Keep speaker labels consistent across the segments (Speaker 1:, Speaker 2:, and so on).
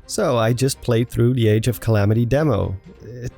Speaker 1: So I just played through the Age of Calamity demo.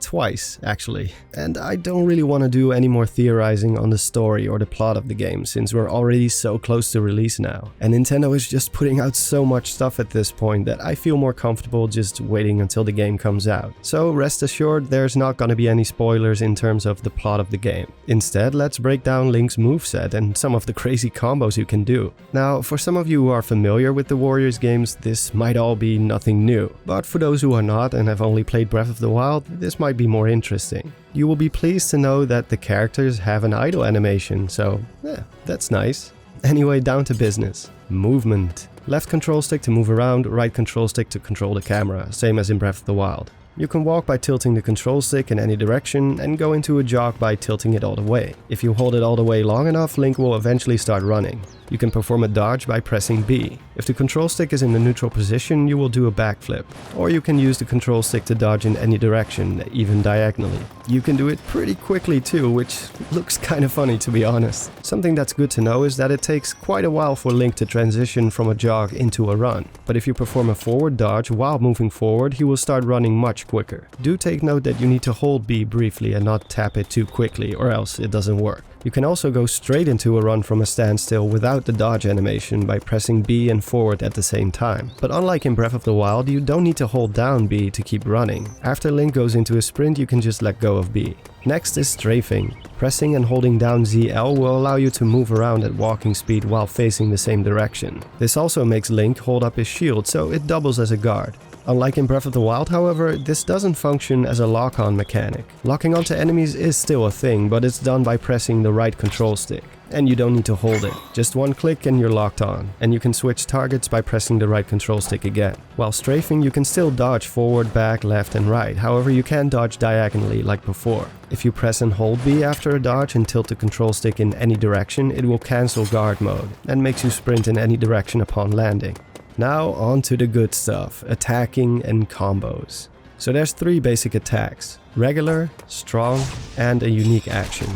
Speaker 1: Twice, actually. And I don't really want to do any more theorizing on the story or the plot of the game, since we're already so close to release now. And Nintendo is just putting out so much stuff at this point that I feel more comfortable just waiting until the game comes out. So rest assured, there's not gonna be any spoilers in terms of the plot of the game. Instead, let's break down Link's moveset and some of the crazy combos you can do. Now, for some of you who are familiar with the Warriors games, this might all be nothing new. But for those who are not and have only played Breath of the Wild, this might be more interesting. You will be pleased to know that the characters have an idle animation, so yeah, that's nice. Anyway, down to business. Movement. Left control stick to move around, right control stick to control the camera, same as in Breath of the Wild. You can walk by tilting the control stick in any direction and go into a jog by tilting it all the way. If you hold it all the way long enough, Link will eventually start running. You can perform a dodge by pressing B. If the control stick is in the neutral position, you will do a backflip. Or you can use the control stick to dodge in any direction, even diagonally. You can do it pretty quickly too, which looks kind of funny to be honest. Something that's good to know is that it takes quite a while for Link to transition from a jog into a run. But if you perform a forward dodge while moving forward, he will start running much quicker. Do take note that you need to hold B briefly and not tap it too quickly, or else it doesn't work. You can also go straight into a run from a standstill without the dodge animation by pressing B and forward at the same time. But unlike in Breath of the Wild, you don't need to hold down B to keep running. After Link goes into a sprint, you can just let go of B. Next is strafing. Pressing and holding down ZL will allow you to move around at walking speed while facing the same direction. This also makes Link hold up his shield, so it doubles as a guard. Unlike in Breath of the Wild, however, this doesn't function as a lock-on mechanic. Locking onto enemies is still a thing, but it's done by pressing the right control stick. And you don't need to hold it. Just one click and you're locked on. And you can switch targets by pressing the right control stick again. While strafing, you can still dodge forward, back, left and right. However, you can't dodge diagonally like before. If you press and hold B after a dodge and tilt the control stick in any direction, it will cancel guard mode and makes you sprint in any direction upon landing. Now on to the good stuff, attacking and combos. So there's 3 basic attacks: regular, strong, and a unique action.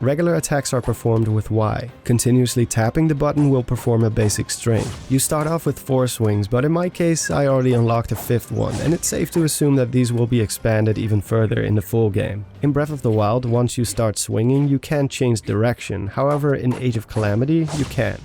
Speaker 1: Regular attacks are performed with Y. Continuously tapping the button will perform a basic string. You start off with 4 swings, but in my case I already unlocked a 5th one, and it's safe to assume that these will be expanded even further in the full game. In Breath of the Wild, once you start swinging, you can't change direction, however in Age of Calamity, you can.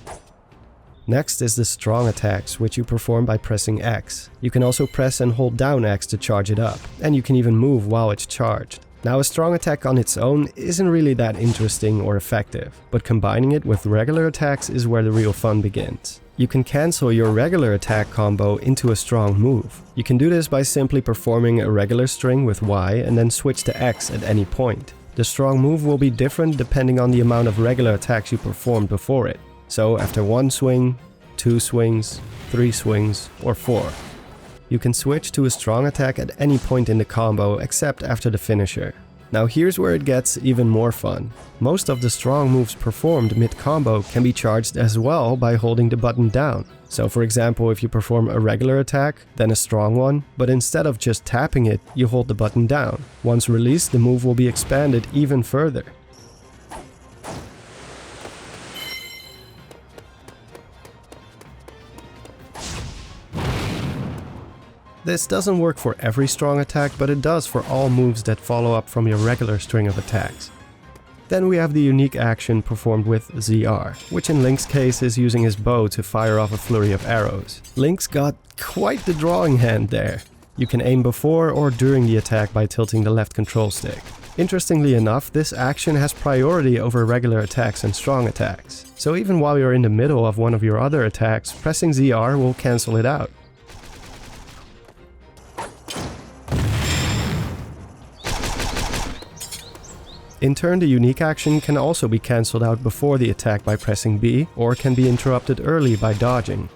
Speaker 1: Next is the strong attacks, which you perform by pressing X. You can also press and hold down X to charge it up, and you can even move while it's charged. Now, a strong attack on its own isn't really that interesting or effective, but combining it with regular attacks is where the real fun begins. You can cancel your regular attack combo into a strong move. You can do this by simply performing a regular string with Y and then switch to X at any point. The strong move will be different depending on the amount of regular attacks you performed before it. So after 1 swing, 2 swings, 3 swings, or 4. You can switch to a strong attack at any point in the combo except after the finisher. Now here's where it gets even more fun. Most of the strong moves performed mid-combo can be charged as well by holding the button down. So for example, if you perform a regular attack, then a strong one, but instead of just tapping it, you hold the button down. Once released, the move will be expanded even further. This doesn't work for every strong attack, but it does for all moves that follow up from your regular string of attacks. Then we have the unique action performed with ZR, which in Link's case is using his bow to fire off a flurry of arrows. Link's got quite the drawing hand there. You can aim before or during the attack by tilting the left control stick. Interestingly enough, this action has priority over regular attacks and strong attacks. So even while you're in the middle of one of your other attacks, pressing ZR will cancel it out. In turn, the unique action can also be cancelled out before the attack by pressing B, or can be interrupted early by dodging.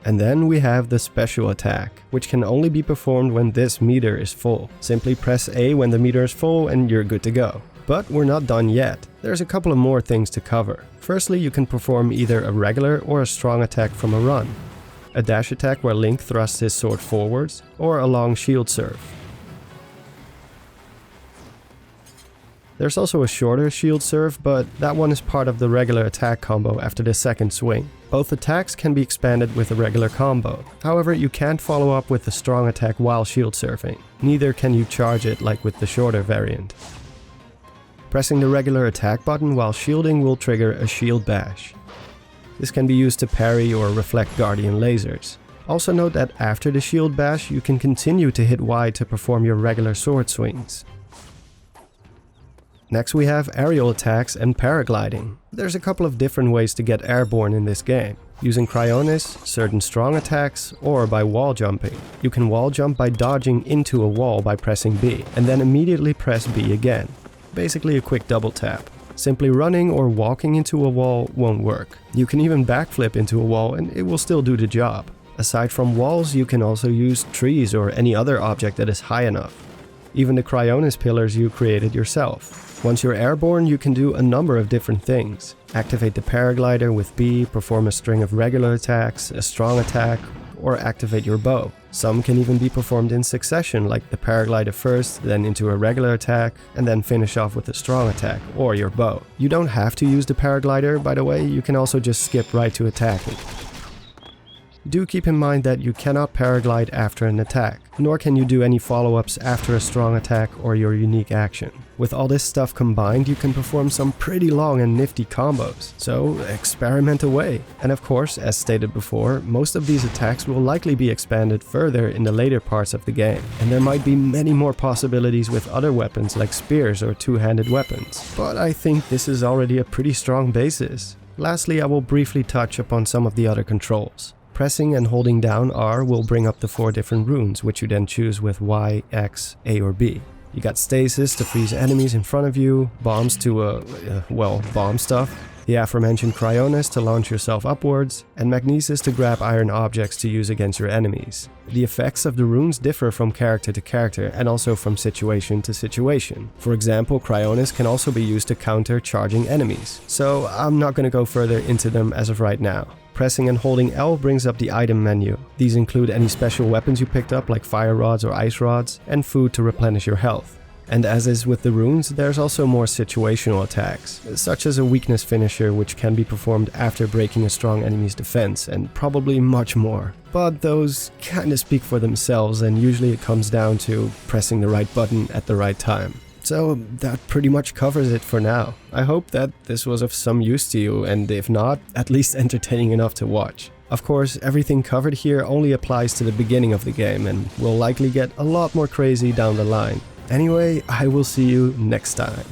Speaker 1: And then we have the special attack, which can only be performed when this meter is full. Simply press A when the meter is full and you're good to go. But we're not done yet. There's a couple of more things to cover. Firstly, you can perform either a regular or a strong attack from a run. A dash attack where Link thrusts his sword forwards, or a long shield serve. There's also a shorter shield serve, but that one is part of the regular attack combo after the second swing. Both attacks can be expanded with a regular combo. However, you can't follow up with a strong attack while shield surfing. Neither can you charge it like with the shorter variant. Pressing the regular attack button while shielding will trigger a shield bash. This can be used to parry or reflect guardian lasers. Also note that after the shield bash, you can continue to hit Y to perform your regular sword swings. Next we have aerial attacks and paragliding. There's a couple of different ways to get airborne in this game. Using Cryonis, certain strong attacks, or by wall jumping. You can wall jump by dodging into a wall by pressing B, and then immediately press B again. Basically a quick double tap. Simply running or walking into a wall won't work. You can even backflip into a wall and it will still do the job. Aside from walls, you can also use trees or any other object that is high enough. Even the Cryonis pillars you created yourself. Once you're airborne, you can do a number of different things. Activate the paraglider with B, perform a string of regular attacks, a strong attack, or activate your bow. Some can even be performed in succession, like the paraglider first, then into a regular attack, and then finish off with a strong attack, or your bow. You don't have to use the paraglider, by the way, you can also just skip right to attacking. Do keep in mind that you cannot paraglide after an attack, nor can you do any follow-ups after a strong attack or your unique action. With all this stuff combined, you can perform some pretty long and nifty combos, so experiment away. And of course, as stated before, most of these attacks will likely be expanded further in the later parts of the game, and there might be many more possibilities with other weapons like spears or two-handed weapons. But I think this is already a pretty strong basis. Lastly, I will briefly touch upon some of the other controls. Pressing and holding down R will bring up the 4 different runes, which you then choose with Y, X, A or B. You got stasis to freeze enemies in front of you, bombs to, bomb stuff, the aforementioned Cryonis to launch yourself upwards, and magnesis to grab iron objects to use against your enemies. The effects of the runes differ from character to character and also from situation to situation. For example, Cryonis can also be used to counter charging enemies, so I'm not going to go further into them as of right now. Pressing and holding L brings up the item menu. These include any special weapons you picked up like fire rods or ice rods, and food to replenish your health. And as is with the runes, there's also more situational attacks, such as a weakness finisher which can be performed after breaking a strong enemy's defense, and probably much more. But those kinda speak for themselves, and usually it comes down to pressing the right button at the right time. So that pretty much covers it for now. I hope that this was of some use to you, and if not, at least entertaining enough to watch. Of course, everything covered here only applies to the beginning of the game and will likely get a lot more crazy down the line. Anyway, I will see you next time.